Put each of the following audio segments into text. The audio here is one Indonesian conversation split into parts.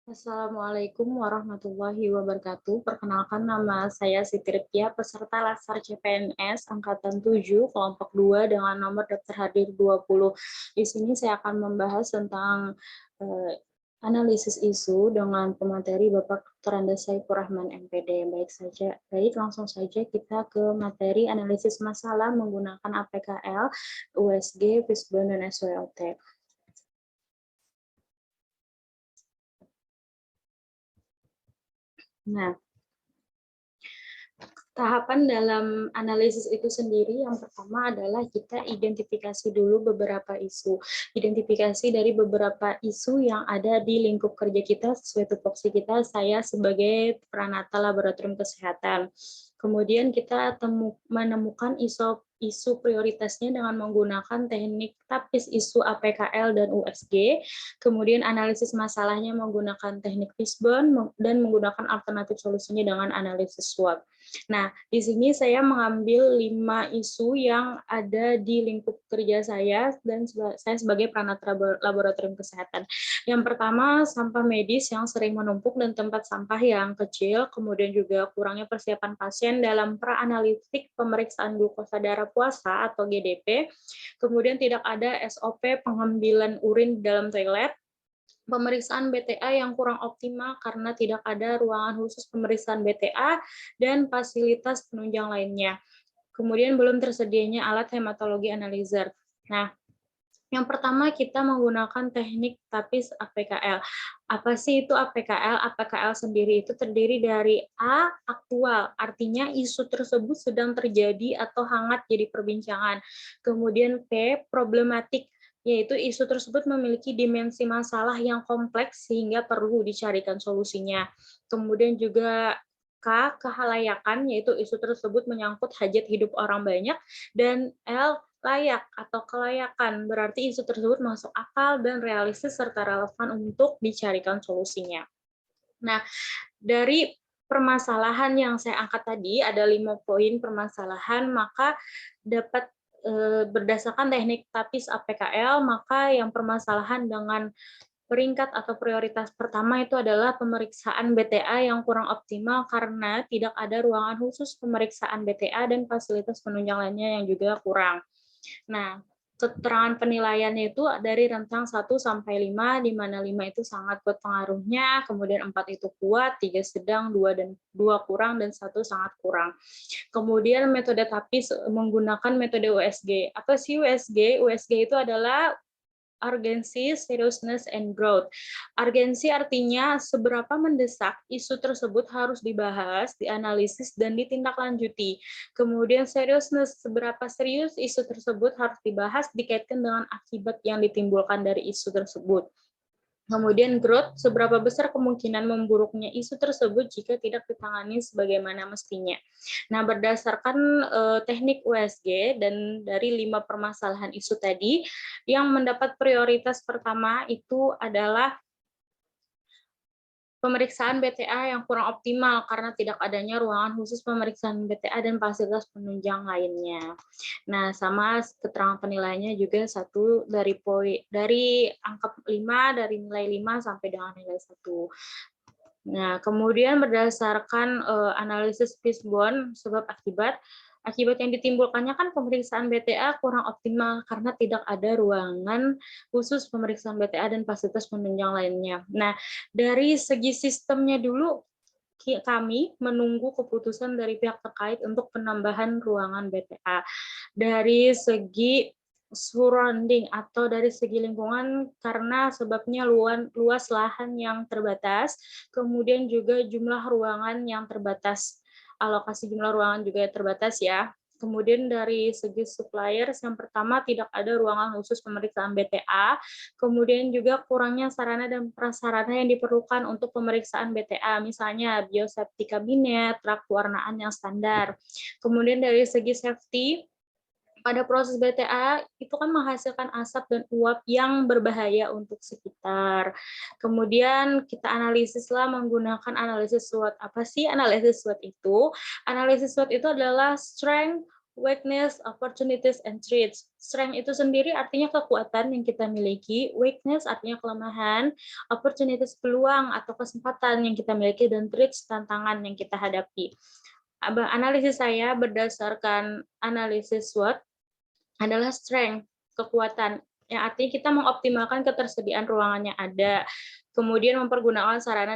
Assalamualaikum warahmatullahi wabarakatuh. Perkenalkan nama saya Siti Ripia, peserta Latsar CPNS Angkatan 7, kelompok 2 dengan nomor daftar hadir 20. Di sini saya akan membahas tentang analisis isu dengan pemateri Bapak Dr. Andes Saifur Rahman MPD. Baik, langsung saja kita ke materi analisis masalah menggunakan APKL, USG, Fishbone, dan SWOT. Nah, tahapan dalam analisis itu sendiri yang pertama adalah kita identifikasi dulu beberapa isu. Identifikasi dari beberapa isu yang ada di lingkup kerja kita sesuai tupoksi kita, saya sebagai Pranata Laboratorium Kesehatan. Kemudian kita menemukan isu prioritasnya dengan menggunakan teknik tapis isu APKL dan USG, kemudian analisis masalahnya menggunakan teknik Fishbone, dan menggunakan alternatif solusinya dengan analisis SWOT. Nah, di sini saya mengambil 5 isu yang ada di lingkup kerja saya dan saya sebagai Pranata Laboratorium Kesehatan. Yang pertama, sampah medis yang sering menumpuk dan tempat sampah yang kecil, kemudian juga kurangnya persiapan pasien dalam praanalitik pemeriksaan glukosa darah puasa atau GDP, kemudian tidak ada SOP pengambilan urin di dalam toilet, pemeriksaan BTA yang kurang optimal karena tidak ada ruangan khusus pemeriksaan BTA dan fasilitas penunjang lainnya. Kemudian belum tersedianya alat hematologi analyzer. Nah, yang pertama kita menggunakan teknik tapis APKL. Apa sih itu APKL? APKL sendiri itu terdiri dari A, aktual, artinya isu tersebut sedang terjadi atau hangat jadi perbincangan. Kemudian P, problematik, yaitu isu tersebut memiliki dimensi masalah yang kompleks sehingga perlu dicarikan solusinya. Kemudian juga K, kehalayakan, yaitu isu tersebut menyangkut hajat hidup orang banyak, dan L, layak atau kelayakan, berarti isu tersebut masuk akal dan realistis serta relevan untuk dicarikan solusinya. Nah, dari permasalahan yang saya angkat tadi, ada 5 poin permasalahan, maka dapat berdasarkan teknik tapis APKL, maka yang permasalahan dengan peringkat atau prioritas pertama itu adalah pemeriksaan BTA yang kurang optimal karena tidak ada ruangan khusus pemeriksaan BTA dan fasilitas penunjang lainnya yang juga kurang. Nah, keterangan penilaiannya itu dari rentang 1 sampai 5, di mana 5 itu sangat kuat pengaruhnya, kemudian 4 itu kuat, 3 sedang, 2 kurang, dan 1 sangat kurang. Kemudian metode tapis menggunakan metode USG. Apa sih USG? USG itu adalah urgency, seriousness, and growth. Urgensi artinya seberapa mendesak isu tersebut harus dibahas, dianalisis, dan ditindaklanjuti. Kemudian seriousness, seberapa serius isu tersebut harus dibahas, dikaitkan dengan akibat yang ditimbulkan dari isu tersebut. Kemudian growth, seberapa besar kemungkinan memburuknya isu tersebut jika tidak ditangani sebagaimana mestinya. Nah, berdasarkan teknik USG dan dari 5 permasalahan isu tadi, yang mendapat prioritas pertama itu adalah pemeriksaan BTA yang kurang optimal karena tidak adanya ruangan khusus pemeriksaan BTA dan fasilitas penunjang lainnya. Nah, sama keterangan penilaiannya juga 1 dari angka 5, dari nilai 5 sampai dengan nilai 1. Nah, kemudian berdasarkan analisis Fishbone sebab akibat yang ditimbulkannya kan pemeriksaan BTA kurang optimal karena tidak ada ruangan khusus pemeriksaan BTA dan fasilitas penunjang lainnya. Nah, dari segi sistemnya dulu kami menunggu keputusan dari pihak terkait untuk penambahan ruangan BTA. Dari segi surrounding atau dari segi lingkungan karena sebabnya luas lahan yang terbatas, kemudian juga jumlah ruangan yang terbatas. Alokasi jumlah ruangan juga terbatas ya. Kemudian dari segi suppliers, yang pertama tidak ada ruangan khusus pemeriksaan BTA, kemudian juga kurangnya sarana dan prasarana yang diperlukan untuk pemeriksaan BTA, misalnya biosafety kabinet, rak pewarnaan yang standar. Kemudian dari segi safety, pada proses BTA itu kan menghasilkan asap dan uap yang berbahaya untuk sekitar. Kemudian kita analisislah menggunakan analisis SWOT. Apa sih analisis SWOT itu? Analisis SWOT itu adalah strength, Weakness, opportunities, and threats. Strength itu sendiri artinya kekuatan yang kita miliki, weakness artinya kelemahan, opportunities peluang atau kesempatan yang kita miliki, dan threats tantangan yang kita hadapi. Analisis saya berdasarkan analisis SWOT adalah strength, kekuatan, yang artinya kita mengoptimalkan ketersediaan ruangan yang ada, kemudian mempergunakan sarana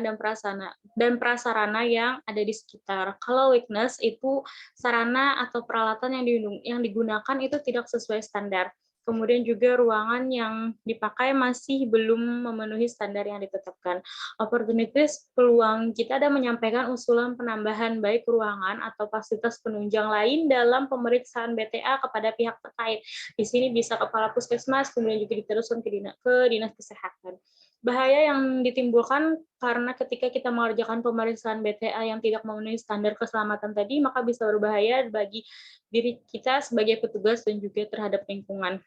dan prasarana yang ada di sekitar. Kalau weakness itu sarana atau peralatan yang digunakan itu tidak sesuai standar. Kemudian juga ruangan yang dipakai masih belum memenuhi standar yang ditetapkan. Opportunities, peluang kita ada menyampaikan usulan penambahan baik ruangan atau fasilitas penunjang lain dalam pemeriksaan BTA kepada pihak terkait. Di sini bisa kepala puskesmas, kemudian juga diteruskan ke dinas kesehatan. Bahaya yang ditimbulkan karena ketika kita mengerjakan pemeriksaan BTA yang tidak memenuhi standar keselamatan tadi, maka bisa berbahaya bagi diri kita sebagai petugas dan juga terhadap lingkungan.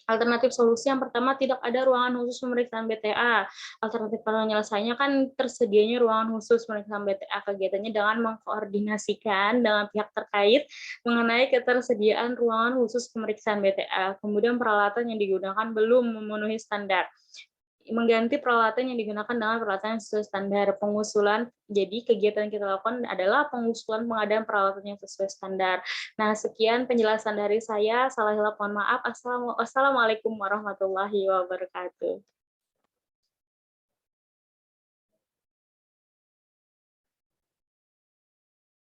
Alternatif solusi yang pertama, tidak ada ruangan khusus pemeriksaan BTA. Alternatif penyelesaiannya kan tersedianya ruangan khusus pemeriksaan BTA. Kegiatannya dengan mengkoordinasikan dengan pihak terkait mengenai ketersediaan ruangan khusus pemeriksaan BTA. Kemudian peralatan yang digunakan belum memenuhi standar. Mengganti peralatan yang digunakan dengan peralatan yang sesuai standar. Pengusulan, jadi kegiatan yang kita lakukan adalah pengusulan pengadaan peralatan yang sesuai standar. Nah, sekian penjelasan dari saya. Salah mohon maaf. Assalamualaikum warahmatullahi wabarakatuh.